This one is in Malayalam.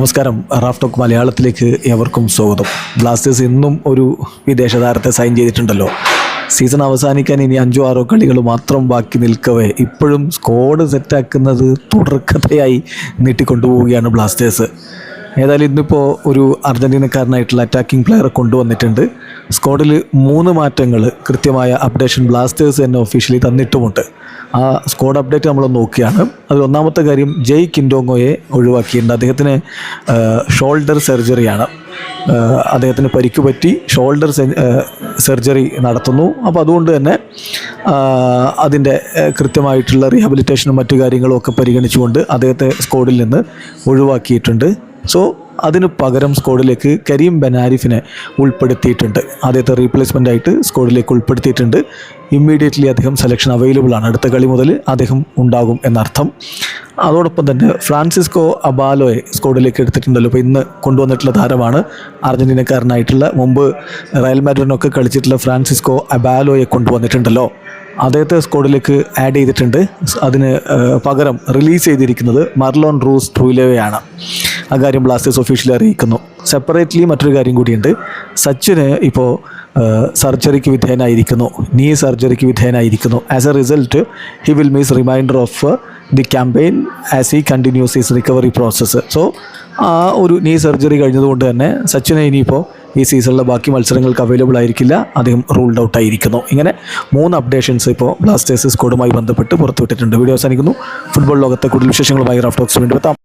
നമസ്കാരം. റാഫ് ടോക്ക് മലയാളത്തിലേക്ക് ഏവർക്കും സ്വാഗതം. ബ്ലാസ്റ്റേഴ്സ് ഇന്നും ഒരു വിദേശ താരത്തെ സൈൻ ചെയ്തിട്ടുണ്ടല്ലോ. സീസൺ അവസാനിക്കാൻ ഇനി 5-6 കളികൾ മാത്രം ബാക്കി നിൽക്കവേ ഇപ്പോഴും സ്ക്വാഡ് സെറ്റാക്കുന്നത് തുടർക്കഥയായി നീട്ടിക്കൊണ്ടുപോവുകയാണ് ബ്ലാസ്റ്റേഴ്സ്. ഏതായാലും ഇന്നിപ്പോൾ ഒരു അർജൻറ്റീനക്കാരനായിട്ടുള്ള അറ്റാക്കിംഗ് പ്ലെയറെ കൊണ്ടുവന്നിട്ടുണ്ട്. സ്ക്വാഡിൽ 3 മാറ്റങ്ങൾ കൃത്യമായ അപ്ഡേഷൻ ബ്ലാസ്റ്റേഴ്സ് തന്നെ ഒഫീഷ്യലി തന്നിട്ടുമുണ്ട്. ആ സ്ക്വാഡ് അപ്ഡേറ്റ് നമ്മൾ നോക്കുകയാണ്. അതിൽ ഒന്നാമത്തെ കാര്യം ജയ് കിൻഡോങ്ങോയെ ഒഴിവാക്കിയിട്ടുണ്ട്. അദ്ദേഹത്തിന് ഷോൾഡർ സർജറിയാണ്. അദ്ദേഹത്തിന് പരിക്ക് പറ്റി ഷോൾഡർ സർജറി നടത്തുന്നു. അപ്പോൾ അതുകൊണ്ട് തന്നെ അതിൻ്റെ കൃത്യമായിട്ടുള്ള റീഹാബിലിറ്റേഷനും മറ്റു കാര്യങ്ങളും ഒക്കെ പരിഗണിച്ചുകൊണ്ട് അദ്ദേഹത്തെ സ്ക്വാഡിൽ നിന്ന് ഒഴിവാക്കിയിട്ടുണ്ട്. സോ അതിന് പകരം സ്ക്വാഡിലേക്ക് കരീം ബെനാരിഫിനെ ഉൾപ്പെടുത്തിയിട്ടുണ്ട്. ആദ്യത്തെ റീപ്ലേസ്മെൻ്റ് ആയിട്ട് സ്ക്വാഡിലേക്ക് ഉൾപ്പെടുത്തിയിട്ടുണ്ട്. ഇമ്മീഡിയറ്റ്ലി അദ്ദേഹം സെലക്ഷൻ അവൈലബിൾ ആണ്. അടുത്ത കളി മുതൽ അദ്ദേഹം ഉണ്ടാകും എന്നർത്ഥം. അതോടൊപ്പം തന്നെ ഫ്രാൻസിസ്കോ അബാലോയെ സ്ക്വാഡിലേക്ക് എടുത്തിട്ടുണ്ടല്ലോ. ഇപ്പോൾ ഇന്ന് കൊണ്ടുവന്നിട്ടുള്ള താരമാണ് അർജൻറ്റീനക്കാരനായിട്ടുള്ള, മുമ്പ് റയൽ മാഡ്രിഡിനൊക്കെ കളിച്ചിട്ടുള്ള ഫ്രാൻസിസ്കോ അബാലോയെ കൊണ്ടുവന്നിട്ടുണ്ടല്ലോ. അദ്ദേഹത്തെ സ്ക്വാഡിലേക്ക് ആഡ് ചെയ്തിട്ടുണ്ട്. അതിന് പകരം റിലീസ് ചെയ്തിരിക്കുന്നത് മർലോൺ റൂസ് ട്രൂയിലോയാണ്. ആ കാര്യം ബ്ലാസ്റ്റേഴ്സ് ഒഫീഷ്യലി അറിയിക്കുന്നു. സെപ്പറേറ്റ്ലി മറ്റൊരു കാര്യം കൂടിയുണ്ട്. സച്ചിന് ഇപ്പോൾ സർജറിക്ക് വിധേയനായിരിക്കുന്നു, നീ സർജറിക്ക് വിധേയനായിരിക്കുന്നു. As a result he will miss reminder of the campaign as he continues his recovery process. So ആ ഒരു നീ സർജറി കഴിഞ്ഞതുകൊണ്ട് തന്നെ സച്ചിനെ ഇനിയിപ്പോൾ ഈ സീസണിലെ ബാക്കി മത്സരങ്ങൾക്ക് അവൈലബിൾ ആയിരിക്കില്ല. അദ്ദേഹം റൂൾഡ് ഔട്ട് ആയിരിക്കുന്നു. ഇങ്ങനെ 3 അപ്ഡേഷൻസ് ഇപ്പോൾ ബ്ലാസ്റ്റേഴ്സ് സ്ക്വാഡുമായി ബന്ധപ്പെട്ട് പുറത്തുവിട്ടിട്ടുണ്ട്. വീഡിയോ അവസാനിക്കുന്നു. ഫുട്ബോൾ ലോകത്തെ കൂടുതൽ വിശേഷങ്ങളുമായി റാഫ് ടോക്സ് വീണ്ടും എത്താം.